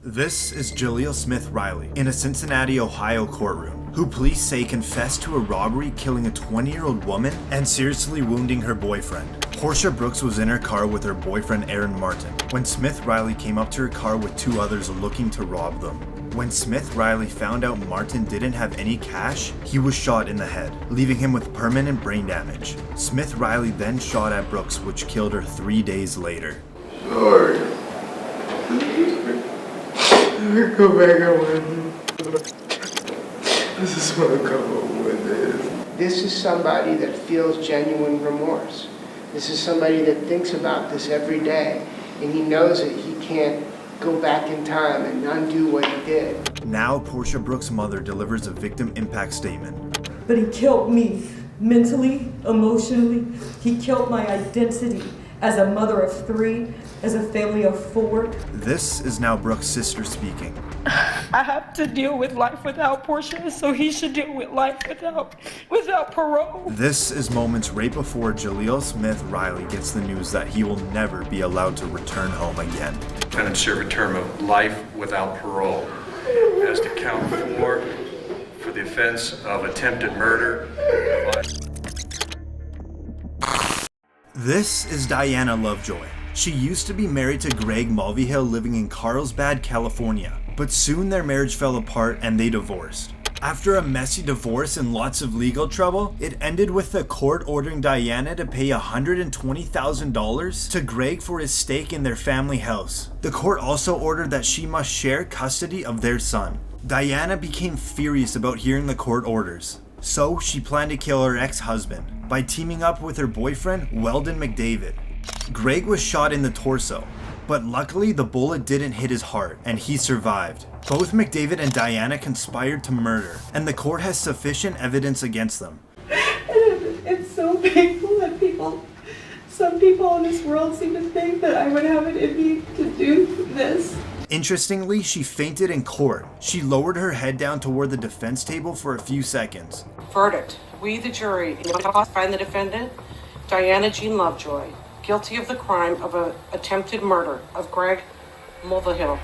This is Jaleel Smith Riley in a Cincinnati, Ohio courtroom, who police say confessed to a robbery killing a 20-year-old woman and seriously wounding her boyfriend. Portia Brooks was in her car with her boyfriend Aaron Martin when Smith Riley came up to her car with two others looking to rob them. When Smith Riley found out Martin didn't have any cash, he was shot in the head, leaving him with permanent brain damage. Smith Riley then shot at Brooks, which killed her 3 days later. Sorry. Go back on with it. I just want to come home with it. This is somebody that feels genuine remorse. This is somebody that thinks about this every day, and he knows that he can't go back in time and undo what he did. Now, Portia Brooks' mother delivers a victim impact statement. But he killed me mentally, emotionally. He killed my identity as a mother of 3, as a family of 4. This is now Brooks' sister speaking. I have to deal with life without Portia, so he should deal with life without parole. This is moments right before Jaleel Smith Riley gets the news that he will never be allowed to return home again. Defendant serve a term of life without parole. As to count 4 for the offense of attempted murder. This is Diana Lovejoy. She used to be married to Greg Mulvihill living in Carlsbad, California, but soon their marriage fell apart and they divorced. After a messy divorce and lots of legal trouble, it ended with the court ordering Diana to pay $120,000 to Greg for his stake in their family house. The court also ordered that she must share custody of their son. Diana became furious about hearing the court orders, so she planned to kill her ex-husband by teaming up with her boyfriend, Weldon McDavid. Greg was shot in the torso, but luckily the bullet didn't hit his heart and he survived. Both McDavid and Diana conspired to murder, and the court has sufficient evidence against them. It's so painful that some people in this world seem to think that I would have it in me to do this. Interestingly, she fainted in court. She lowered her head down toward the defense table for a few seconds. Verdict. We, the jury, find the defendant, Diana Jean Lovejoy, guilty of the crime of attempted murder of Greg Mulvihill.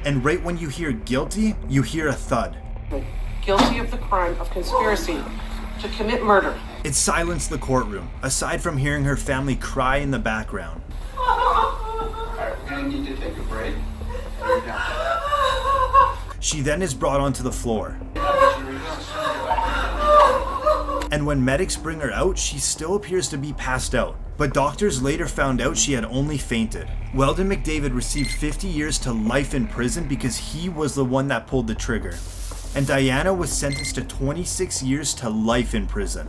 And right when you hear guilty, you hear a thud. Guilty of the crime of conspiracy to commit murder. It silenced the courtroom, aside from hearing her family cry in the background. Alright, we're gonna need to take a break. She then is brought onto the floor. And when medics bring her out, she still appears to be passed out. But doctors later found out she had only fainted. Weldon McDavid received 50 years to life in prison because he was the one that pulled the trigger. And Diana was sentenced to 26 years to life in prison.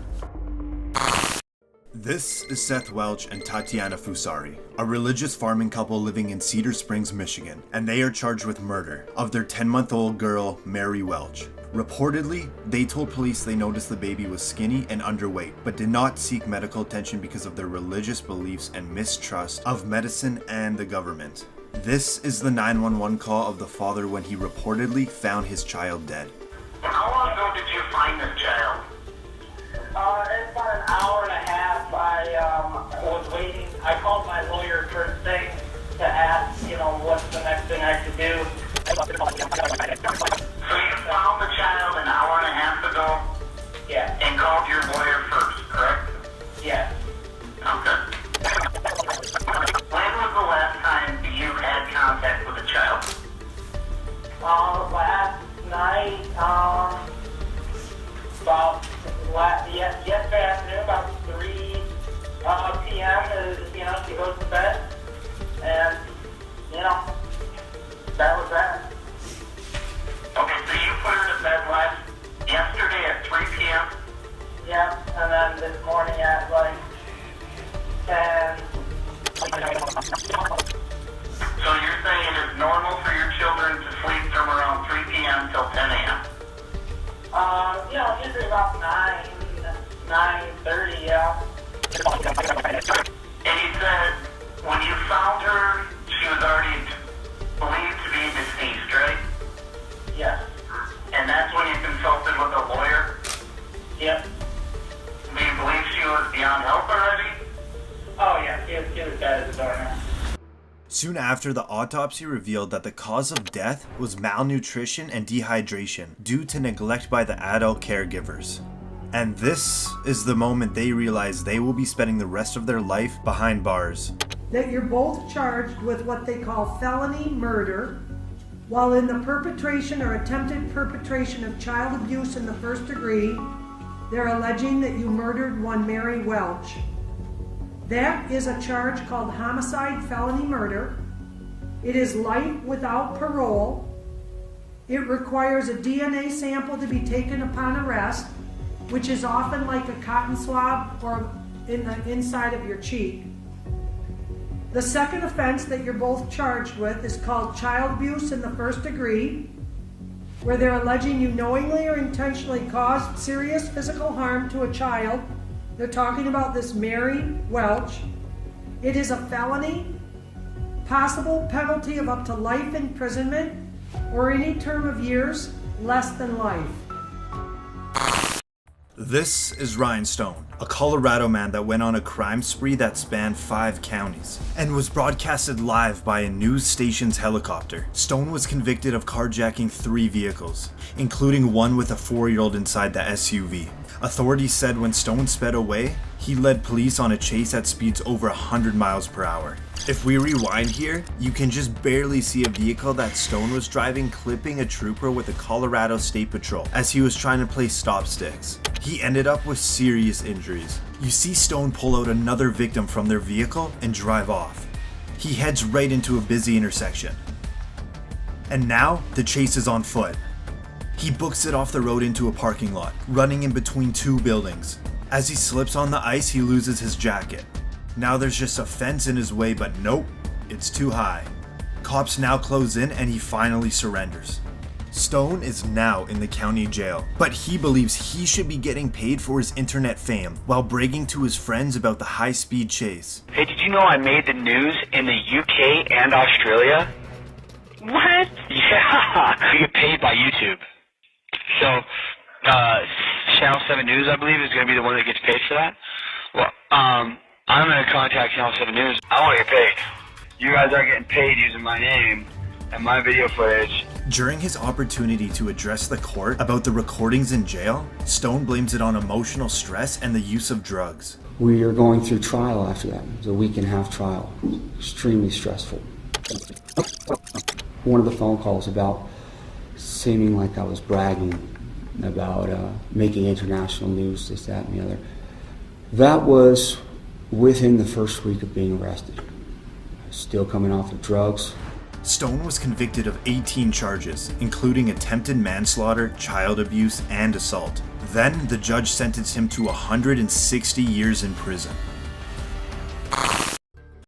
This is Seth Welch and Tatiana Fusari, a religious farming couple living in Cedar Springs, Michigan, and they are charged with murder of their 10-month-old girl, Mary Welch. Reportedly, they told police they noticed the baby was skinny and underweight, but did not seek medical attention because of their religious beliefs and mistrust of medicine and the government. This is the 911 call of the father when he reportedly found his child dead. How long ago did you find this child? It's about an hour and a half. I was waiting. I called my lawyer first thing to ask, what's the next thing I could do. So you found the child an hour and a half ago? Yeah. And called your lawyer first, correct? Yeah. Okay. When was the last time you had contact with the child? Last night, yesterday afternoon, about 3 p.m. She goes to bed, and that was that. Okay, so you put her to bed yesterday at 3 p.m.? Yeah, and then this morning at 10. So you're saying it is normal for your children to sleep from around 3 p.m. till 10 a.m.? Soon after, the autopsy revealed that the cause of death was malnutrition and dehydration due to neglect by the adult caregivers. And this is the moment they realize they will be spending the rest of their life behind bars. That you're both charged with what they call felony murder while in the perpetration or attempted perpetration of child abuse in the first degree. They're alleging that you murdered one Mary Welch. That is a charge called homicide felony murder. It is life without parole. It requires a DNA sample to be taken upon arrest, which is often like a cotton swab or in the inside of your cheek. The second offense that you're both charged with is called child abuse in the first degree, where they're alleging you knowingly or intentionally caused serious physical harm to a child. They're talking about this Mary Welch. It is a felony, possible penalty of up to life imprisonment or any term of years less than life. This is Ryan Stone, a Colorado man that went on a crime spree that spanned 5 counties and was broadcasted live by a news station's helicopter. Stone was convicted of carjacking 3 vehicles, including one with a 4-year-old inside the SUV. Authorities said when Stone sped away, he led police on a chase at speeds over 100 miles per hour. If we rewind here, you can just barely see a vehicle that Stone was driving clipping a trooper with the Colorado State Patrol as he was trying to play stop sticks. He ended up with serious injuries. You see Stone pull out another victim from their vehicle and drive off. He heads right into a busy intersection. And now, the chase is on foot. He books it off the road into a parking lot, running in between 2 buildings. As he slips on the ice, he loses his jacket. Now there's just a fence in his way, but nope, it's too high. Cops now close in and he finally surrenders. Stone is now in the county jail, but he believes he should be getting paid for his internet fame while bragging to his friends about the high-speed chase. Hey, did you know I made the news in the UK and Australia? What? Yeah, you get paid by YouTube. So, Channel 7 News, I believe, is going to be the one that gets paid for that. Well, I'm going to contact Channel 7 News. I want to get paid. You guys are getting paid using my name and my video footage. During his opportunity to address the court about the recordings in jail, Stone blames it on emotional stress and the use of drugs. We are going through trial after that. It was a 1.5-week trial. Extremely stressful. One of the phone calls about seeming like I was bragging about making international news, this, that, and the other. That was within the first week of being arrested. Still coming off of drugs. Stone was convicted of 18 charges, including attempted manslaughter, child abuse, and assault. Then, the judge sentenced him to 160 years in prison.